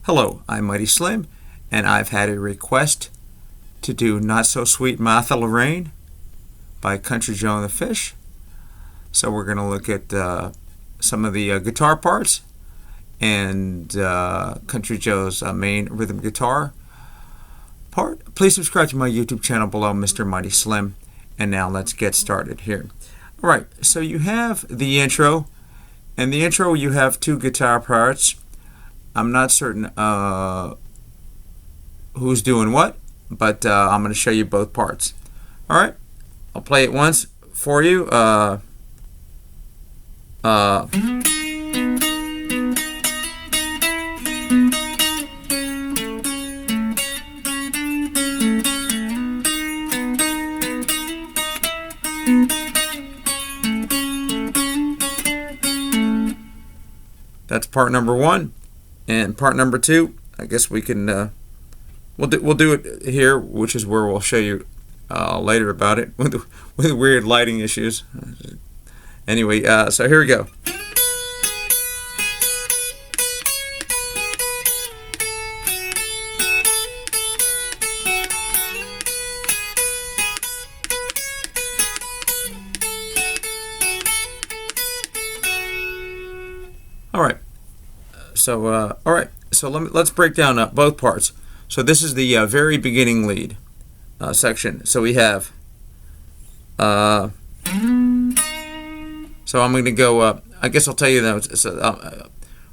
Hello, I'm Mighty Slim, and I've had a request to do Not So Sweet Martha Lorraine by Country Joe and the Fish. So we're going to look at some of the guitar parts and Country Joe's main rhythm guitar part. Please subscribe to my YouTube channel below, Mr. Mighty Slim. And now let's get started here. Alright, so you have the intro. In the intro you have two guitar parts. I'm not certain who's doing what, but I'm going to show you both parts. Alright, I'll play it once for you. That's part number one, and part number two, I guess we can we'll do it here, which is where we'll show you later about it with weird lighting issues. Anyway, so here we go. All right. So let's break down both parts. So this is the very beginning lead section. So we have. So I'm going to go. I guess I'll tell you that. So,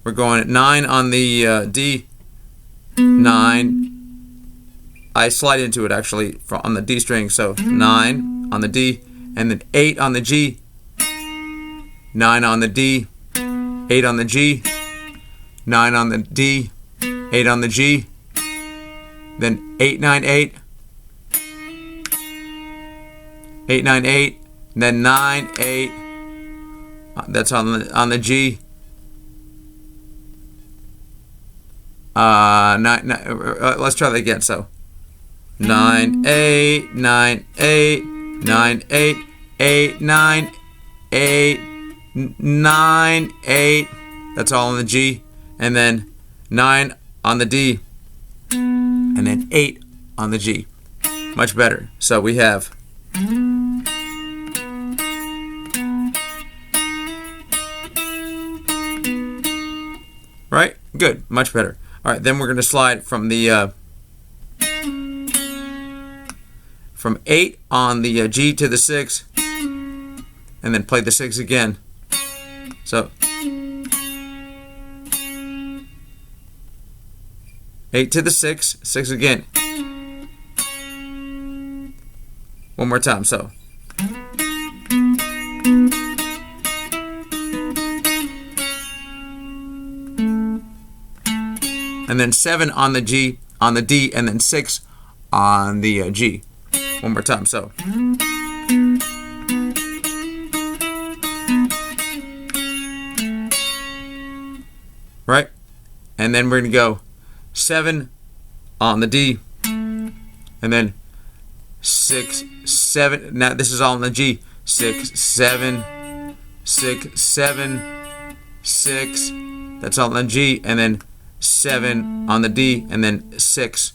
we're going at 9 on the D. 9. I slide into it actually on the D string. So 9 on the D, and then 8 on the G. 9 on the D. 8 on the G. 9 on the D, 8 on the G, then 8, 9, 8, 8, 9, 8, then 9, 8, that's on the G, 9, let's try that again, so 9, 8, 9, 8, 9, 8, 8, 9, 8, 9, 8, that's all on the G. And then 9 on the D, and then 8 on the G. Much better. So we have right? Good. Much better. All right, then we're going to slide from the from 8 on the G to the 6, and then play the 6 again. So 8 to the 6, 6 again. One more time, so. And then 7 on the G, on the D, and then 6 on the G. One more time, so. Right? And then we're going to go 7 on the D, and then 6, 7. Now this is all on the G. 6, 7, 6, 7, 6. That's all on the G, and then 7 on the D, and then 6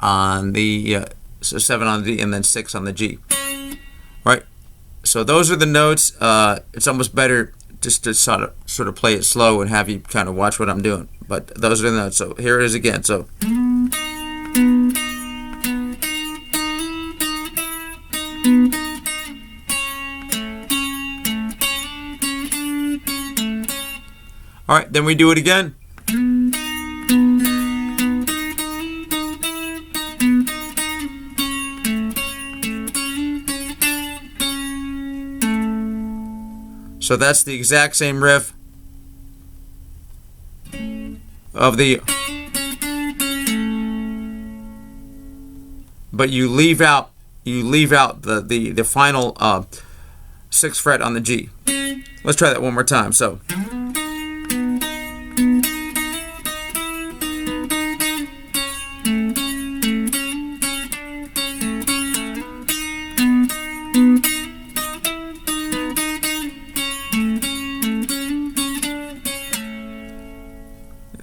on the so 7 on the D, and then 6 on the G. Right. So those are the notes. It's almost better just to sort of play it slow and have you kind of watch what I'm doing. But those are the notes. So here it is again. So. All right, then we do it again. So that's the exact same riff of the, but you leave out the final 6th fret on the G. Let's try that one more time. So.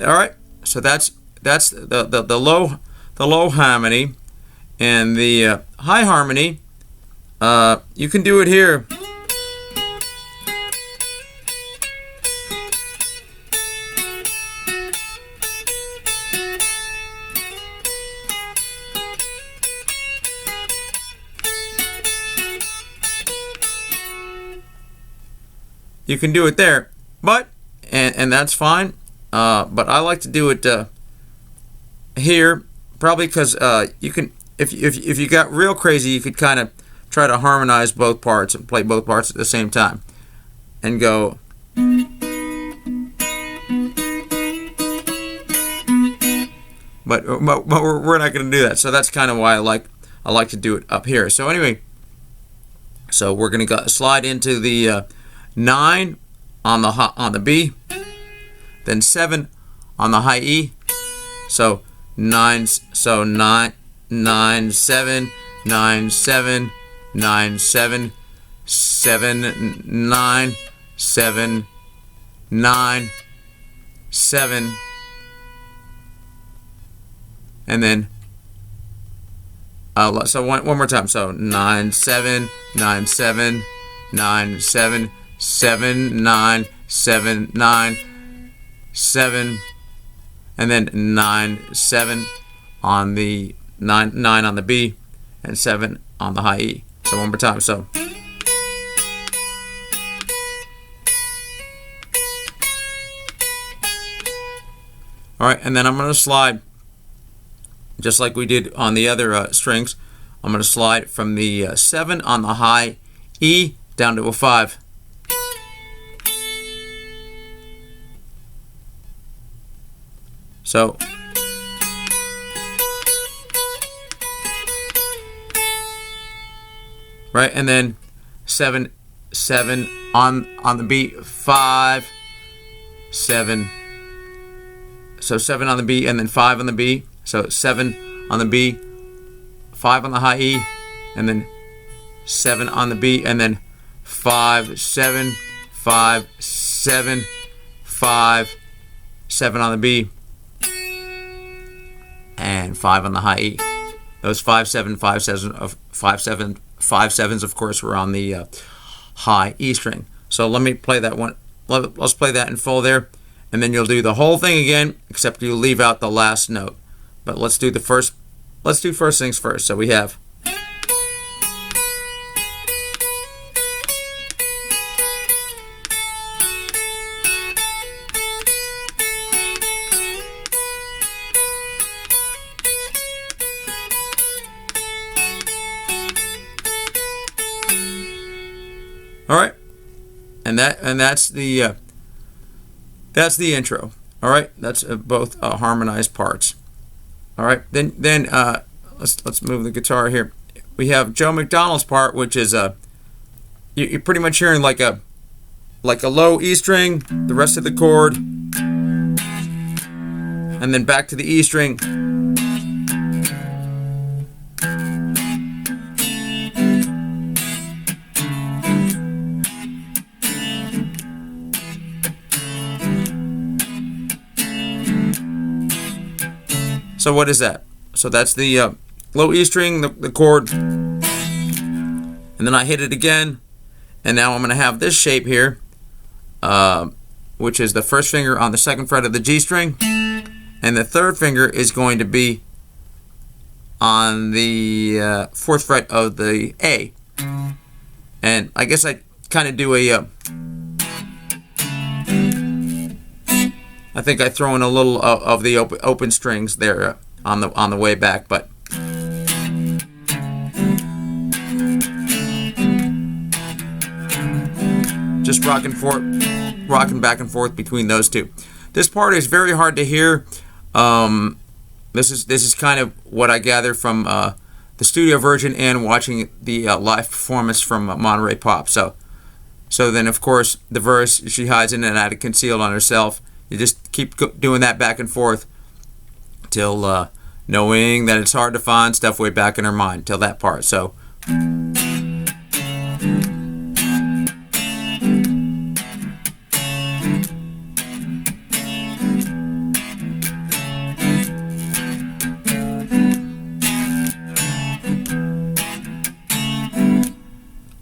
All right, So that's the low harmony, and the high harmony. You can do it here. You can do it there, but and that's fine. But I like to do it here, probably because you can, if you got real crazy, you could kind of try to harmonize both parts and play both parts at the same time, and go. But we're not going to do that. So that's kind of why I like to do it up here. So anyway, so we're going to slide into the 9 on the B, then 7 on the high E. So 9, 7, 9, 7, 9, 7, 9, 7, 7, 9, 7, 9, 7, and then so one more time. So 9, 7, 9, 7, 9, 7, 7, 9, 7, 9, 7, and then 9, 7 on the 9 on the B, and 7 on the high E. So one more time. So all right, and then I'm going to slide just like we did on the other strings. I'm going to slide from the 7 on the high E down to a 5. So right, and then 7 on the B, 5, 7. So 7 on the B and then 5 on the B. So 7 on the B, 5 on the high E, and then 7 on the B, and then 5, 7, 5, 7, 5, 7 on the B, and 5 on the high E. Those 5, 7, 5, 7 5 sevens, of course, were on the high E string. So let me play that one. Let's play that in full there, and then you'll do the whole thing again, except you leave out the last note. But let's do first things first. So we have. All right, and that's the intro. All right, that's both harmonized parts. All right, then let's move the guitar here. We have Joe McDonald's part, which is you're pretty much hearing like a low E string, the rest of the chord, and then back to the E string. So what is that? So that's the low E string, the chord, and then I hit it again, and now I'm going to have this shape here, which is the first finger on the second fret of the G string, and the third finger is going to be on the fourth fret of the A. And I guess I kind of do a I think I throw in a little of the open strings there on the way back, but just rocking back and forth between those two. This part is very hard to hear. This is kind of what I gather from the studio version and watching the live performance from Monterey Pop. So then of course the verse, she hides in and out of concealed on herself. You just keep doing that back and forth till knowing that it's hard to find stuff way back in her mind till that part. So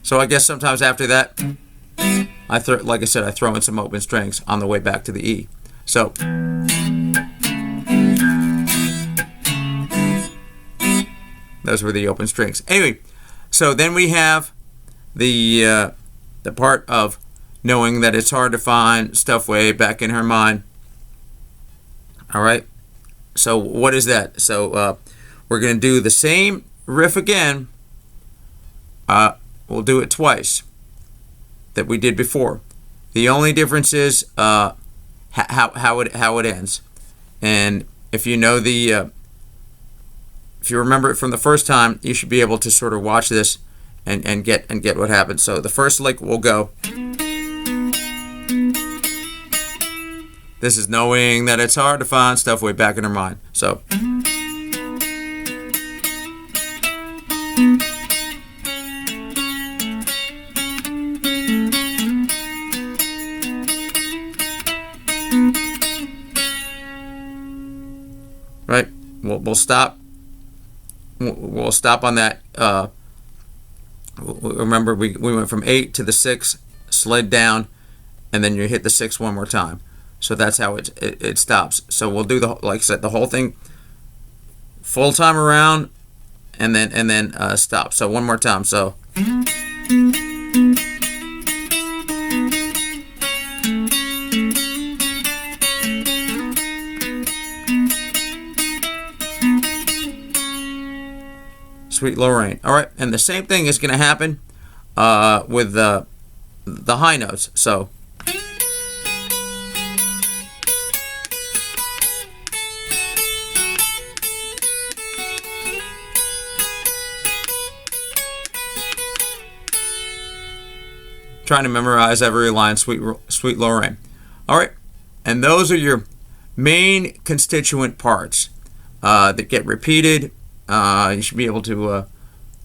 So I guess sometimes after that, like I said, I throw in some open strings on the way back to the E. So those were the open strings. Anyway, so then we have the part of knowing that it's hard to find stuff way back in her mind. All right. So what is that? So we're going to do the same riff again. We'll do it twice that we did before. The only difference is how it ends. And if you know if you remember it from the first time, you should be able to sort of watch this and get what happens. So the first lick will go. This is knowing that it's hard to find stuff way back in her mind. So right, we'll stop. We'll stop on that. Remember, we went from 8 to the 6, slid down, and then you hit the 6 one more time. So that's how it stops. So we'll do like I said, the whole thing full time around, and then stop. So one more time. So. Sweet Lorraine. All right, and the same thing is going to happen with the high notes. So trying to memorize every line, Sweet Lorraine. All right, and those are your main constituent parts that get repeated. You should be able to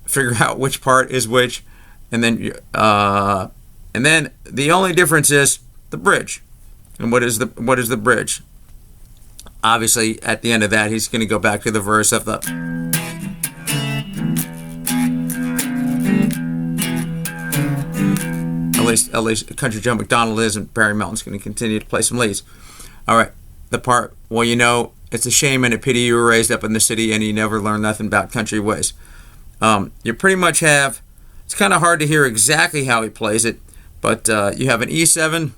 figure out which part is which, and then the only difference is the bridge. And what is the bridge? Obviously, at the end of that, he's going to go back to the verse of the. At least Country Joe McDonald is, and Barry Melton's going to continue to play some leads. All right, the part. Well, you know. It's a shame and a pity you were raised up in the city and you never learned nothing about country ways. You pretty much have, it's kind of hard to hear exactly how he plays it, but you have an E7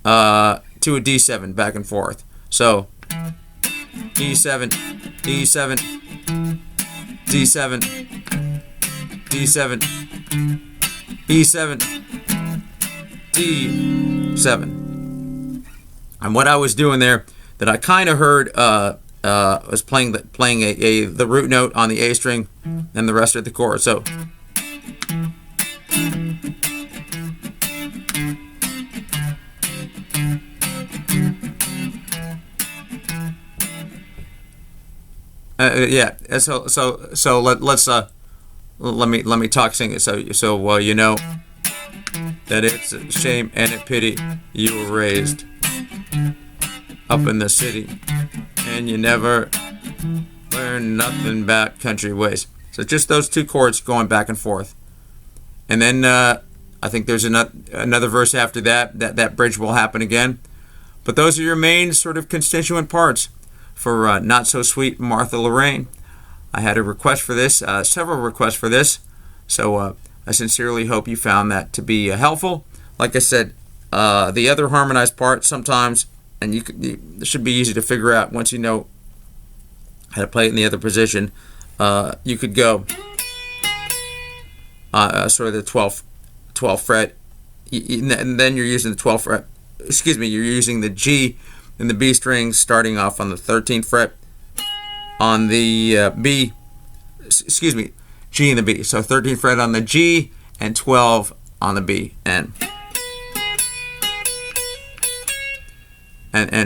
to a D7 back and forth. So E7, E7, D7, D7, E7, D7. And what I was doing there that I kind of heard was playing the root note on the A string and the rest of the chord. So yeah. So let me talk sing it. So well, you know that it's a shame and a pity you were raised up in the city and you never learn nothing about country ways. So just those two chords going back and forth, and then I think there's another verse after that bridge will happen again. But those are your main sort of constituent parts for Not So Sweet Martha Lorraine. I had a request for this, several requests for this, so I sincerely hope you found that to be helpful. Like I said, the other harmonized part sometimes, and it should be easy to figure out once you know how to play it in the other position. You could go sort of the 12th fret, and then you're using the 12th fret. Excuse me, you're using the G and the B strings starting off on the 13th fret on the B. Excuse me, G and the B. So 13th fret on the G and 12 on the B, and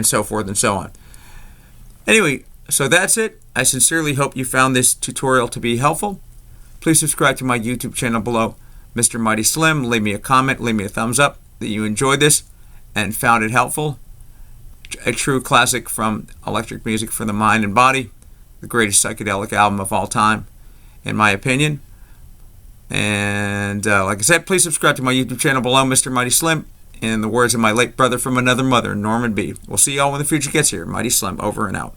so forth and so on. Anyway, so that's it. I sincerely hope you found this tutorial to be helpful. Please subscribe to my YouTube channel below, Mr. Mighty Slim. Leave me a comment, leave me a thumbs up that you enjoyed this and found it helpful. A true classic from electric music for the mind and body, the greatest psychedelic album of all time, in my opinion. And like I said, please subscribe to my YouTube channel below, Mr. Mighty Slim. In the words of my late brother from another mother, Norman B. We'll see y'all when the future gets here. Mighty Slim, over and out.